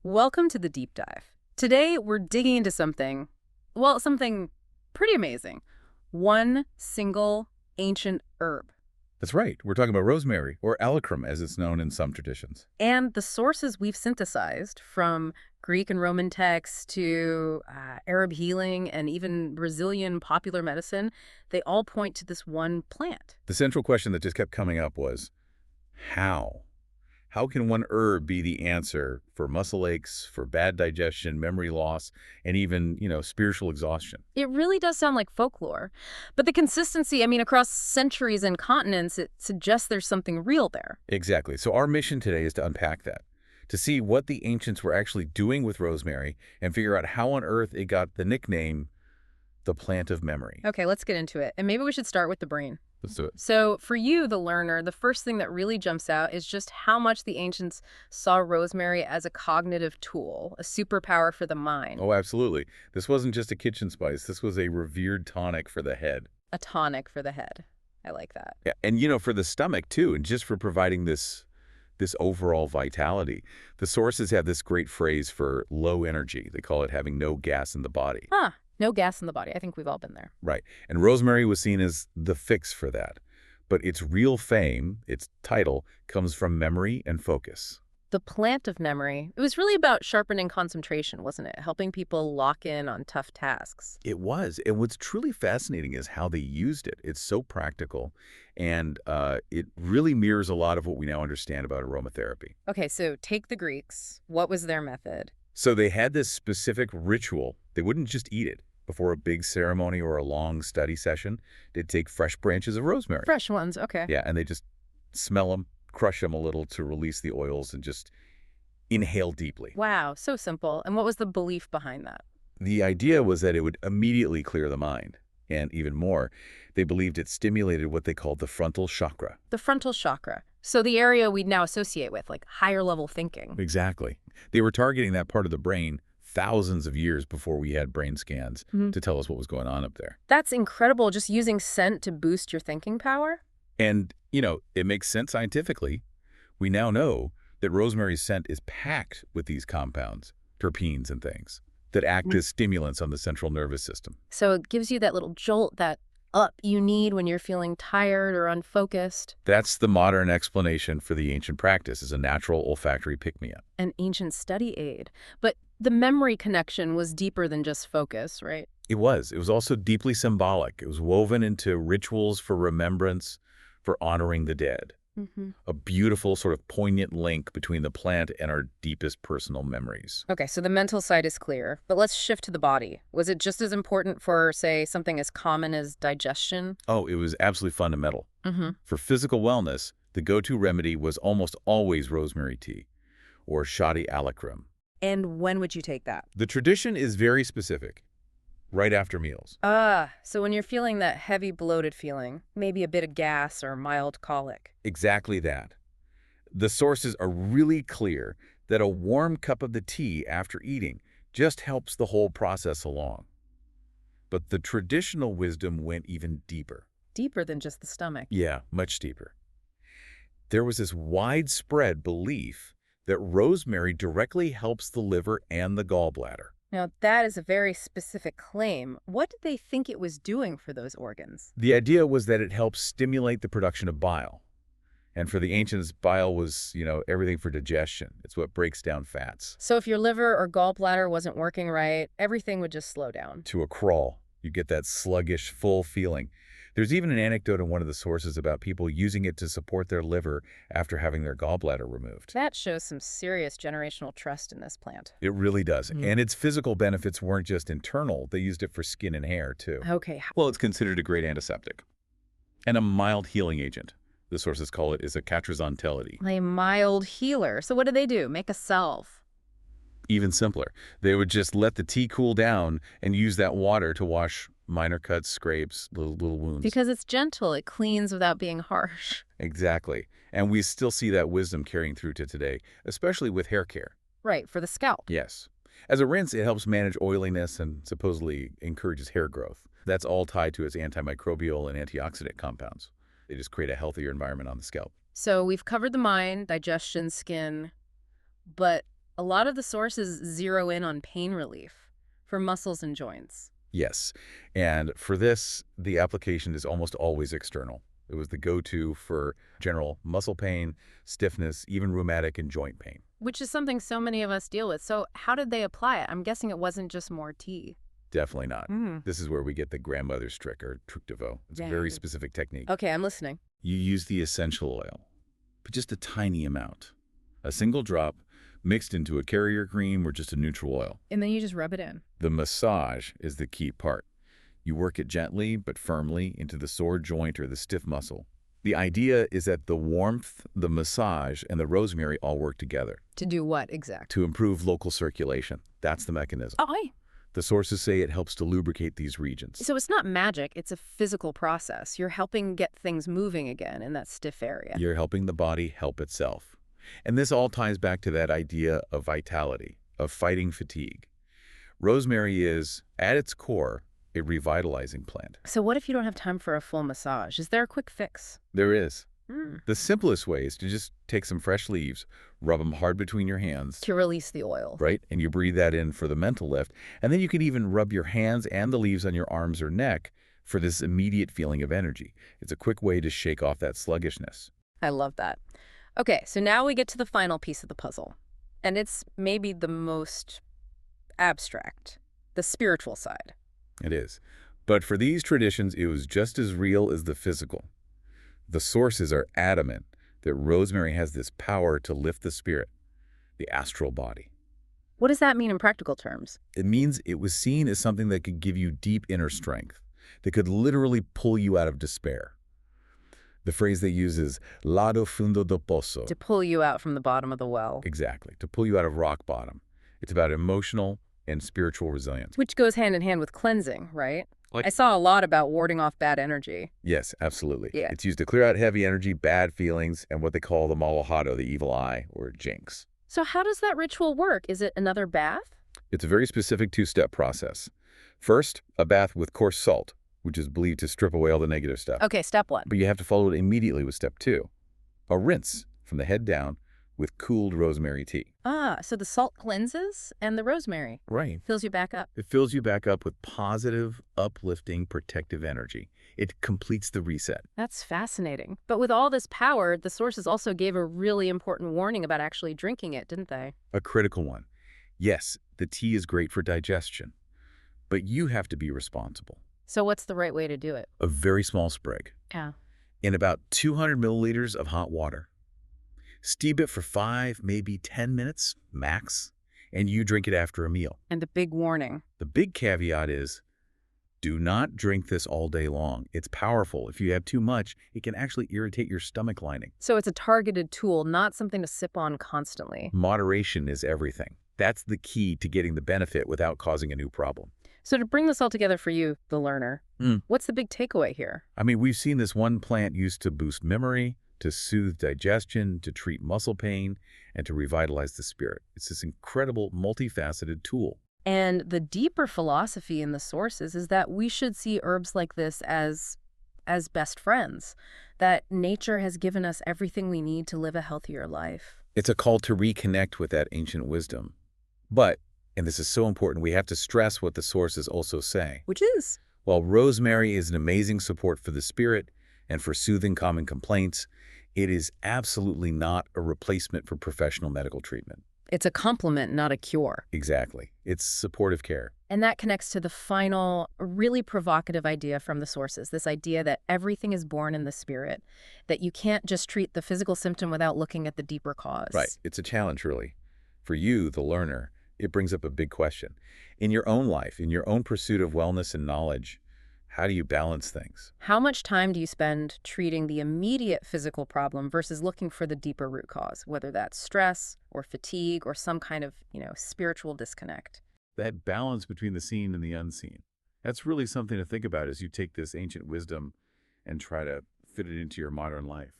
Welcome to the deep dive. Today, we're digging into something pretty amazing. One single ancient herb. That's right. We're talking about rosemary, or alchemists as it's known in some traditions. And the sources we've synthesized, from Greek and Roman texts to Arab healing and even Brazilian popular medicine, they all point to this one plant. The central question that just kept coming up was, how? How can one herb be the answer for muscle aches, for bad digestion, memory loss, and even, spiritual exhaustion? It really does sound like folklore. But the consistency, across centuries and continents, it suggests there's something real there. Exactly. So our mission today is to unpack that, to see what the ancients were actually doing with rosemary and figure out how on earth it got the nickname, the plant of memory. Okay, let's get into it. And maybe we should start with the brain. Let's do it. So for you, the learner, the first thing that really jumps out is just how much the ancients saw rosemary as a cognitive tool, a superpower for the mind. Oh, absolutely. This wasn't just a kitchen spice. This was a revered tonic for the head. A tonic for the head. I like that. Yeah, and for the stomach too, and just for providing this overall vitality. The sources have this great phrase for low energy. They call it having no gas in the body. Huh. No gas in the body. I think we've all been there. Right. And rosemary was seen as the fix for that. But its real fame, its title, comes from memory and focus. The plant of memory. It was really about sharpening concentration, wasn't it? Helping people lock in on tough tasks. It was. And what's truly fascinating is how they used it. It's so practical, and it really mirrors a lot of what we now understand about aromatherapy. Okay, so take the Greeks. What was their method? So they had this specific ritual. They wouldn't just eat it. Before a big ceremony or a long study session, they'd take fresh branches of rosemary. Fresh ones, okay. Yeah, and they just smell them, crush them a little to release the oils, and just inhale deeply. Wow, so simple. And what was the belief behind that? The idea was that it would immediately clear the mind. And even more, they believed it stimulated what they called the frontal chakra. The frontal chakra. So the area we'd now associate with, like higher level thinking. Exactly. They were targeting that part of the brain thousands of years before we had brain scans to tell us what was going on up there. That's incredible, just using scent to boost your thinking power. And, it makes sense scientifically. We now know that rosemary's scent is packed with these compounds, terpenes and things, that act as stimulants on the central nervous system. So it gives you that little jolt, that up you need when you're feeling tired or unfocused. That's the modern explanation for the ancient practice as a natural olfactory pick-me-up. An ancient study aid. But the memory connection was deeper than just focus, right? It was. It was also deeply symbolic. It was woven into rituals for remembrance, for honoring the dead. A beautiful, sort of poignant link between the plant and our deepest personal memories. Okay, so the mental side is clear, but let's shift to the body. Was it just as important for, say, something as common as digestion? Oh, it was absolutely fundamental. For physical wellness, the go-to remedy was almost always rosemary tea or shoddy alacrim. And when would you take that? The tradition is very specific, right after meals. So when you're feeling that heavy bloated feeling, maybe a bit of gas or mild colic. Exactly that. The sources are really clear that a warm cup of the tea after eating just helps the whole process along. But the traditional wisdom went even deeper. Deeper than just the stomach. Yeah, much deeper. There was this widespread belief that rosemary directly helps the liver and the gallbladder. Now, that is a very specific claim. What did they think it was doing for those organs? The idea was that it helps stimulate the production of bile. And for the ancients, bile was, everything for digestion. It's what breaks down fats. So if your liver or gallbladder wasn't working right, everything would just slow down. To a crawl. You get that sluggish, full feeling. There's even an anecdote in one of the sources about people using it to support their liver after having their gallbladder removed. That shows some serious generational trust in this plant. It really does. And its physical benefits weren't just internal. They used it for skin and hair, too. Okay. Well, it's considered a great antiseptic and a mild healing agent. The sources call it is a catrazontelity. A mild healer. So what do they do? Make a salve. Even simpler. They would just let the tea cool down and use that water to wash minor cuts, scrapes, little wounds. Because it's gentle. It cleans without being harsh. Exactly. And we still see that wisdom carrying through to today, especially with hair care. Right, for the scalp. Yes. As a rinse, it helps manage oiliness and supposedly encourages hair growth. That's all tied to its antimicrobial and antioxidant compounds. They just create a healthier environment on the scalp. So we've covered the mind, digestion, skin, but A lot of the sources zero in on pain relief for muscles and joints. Yes, and for this, the application is almost always external. It was the go-to for general muscle pain, stiffness, even rheumatic and joint pain. Which is something so many of us deal with. So how did they apply it? I'm guessing it wasn't just more tea. Definitely not. Mm. This is where we get the grandmother's trick, or truc de veau. It's a Yeah. very specific technique. Okay, I'm listening. You use the essential oil, but just a tiny amount. A single drop mixed into a carrier cream or just a neutral oil. And then you just rub it in. The massage is the key part. You work it gently but firmly into the sore joint or the stiff muscle. The idea is that the warmth, the massage, and the rosemary all work together To do what exactly? to improve local circulation. That's the mechanism. Oh, The sources say it helps to lubricate these regions. so it's not magic, it's a physical process. You're helping get things moving again in that stiff area. You're helping the body help itself. And this all ties back to that idea of vitality, of fighting fatigue. Rosemary is, at its core, a revitalizing plant. So what if you don't have time for a full massage? Is there a quick fix? There is. Mm. The simplest way is to just take some fresh leaves, rub them hard between your hands, To release the oil. right? And you breathe that in for the mental lift. And then you can even rub your hands and the leaves on your arms or neck for this immediate feeling of energy. It's a quick way to shake off that sluggishness. I love that. Okay, so now we get to the final piece of the puzzle. And it's maybe the most abstract, the spiritual side. It is. But for these traditions, it was just as real as the physical. The sources are adamant that rosemary has this power to lift the spirit, the astral body. What does that mean in practical terms? It means it was seen as something that could give you deep inner strength, that could literally pull you out of despair. The phrase they use is lado fundo do pozo. To pull you out from the bottom of the well. Exactly, to pull you out of rock bottom. It's about emotional and spiritual resilience. Which goes hand in hand with cleansing, right? Like- I saw a lot about warding off bad energy. Yes, absolutely. Yeah. It's used to clear out heavy energy, bad feelings, and what they call the malahado, the evil eye, or jinx. So how does that ritual work? Is it another bath? It's a very specific two-step process. First, a bath with coarse salt, which is believed to strip away all the negative stuff. Okay, step one. But you have to follow it immediately with step two, a rinse from the head down with cooled rosemary tea. Ah, so the salt cleanses and the rosemary Right. fills you back up. It fills you back up with positive, uplifting, protective energy. It completes the reset. That's fascinating. But with all this power, the sources also gave a really important warning about actually drinking it, didn't they? A critical one. Yes, the tea is great for digestion, but you have to be responsible. So what's the right way to do it? A very small sprig Yeah. in about 200 milliliters of hot water. Steep it for 5, maybe 10 minutes max, and you drink it after a meal. And the big warning. The big caveat is, do not drink this all day long. It's powerful. If you have too much, it can actually irritate your stomach lining. So it's a targeted tool, not something to sip on constantly. Moderation is everything. That's the key to getting the benefit without causing a new problem. So to bring this all together for you, the learner, what's the big takeaway here? I mean, we've seen this one plant used to boost memory, to soothe digestion, to treat muscle pain, and to revitalize the spirit. It's this incredible, multifaceted tool. And the deeper philosophy in the sources is that we should see herbs like this as best friends, that nature has given us everything we need to live a healthier life. It's a call to reconnect with that ancient wisdom. But, and this is so important, we have to stress what the sources also say. Which is? While rosemary is an amazing support for the spirit and for soothing common complaints, it is absolutely not a replacement for professional medical treatment. It's a complement, not a cure. Exactly. It's supportive care. And that connects to the final, really provocative idea from the sources, this idea that everything is born in the spirit, that you can't just treat the physical symptom without looking at the deeper cause. Right. It's a challenge, really. For you, the learner, it brings up a big question. In your own life, in your own pursuit of wellness and knowledge, how do you balance things? How much time do you spend treating the immediate physical problem versus looking for the deeper root cause, whether that's stress or fatigue or some kind of, spiritual disconnect? That balance between the seen and the unseen. That's really something to think about as you take this ancient wisdom and try to fit it into your modern life.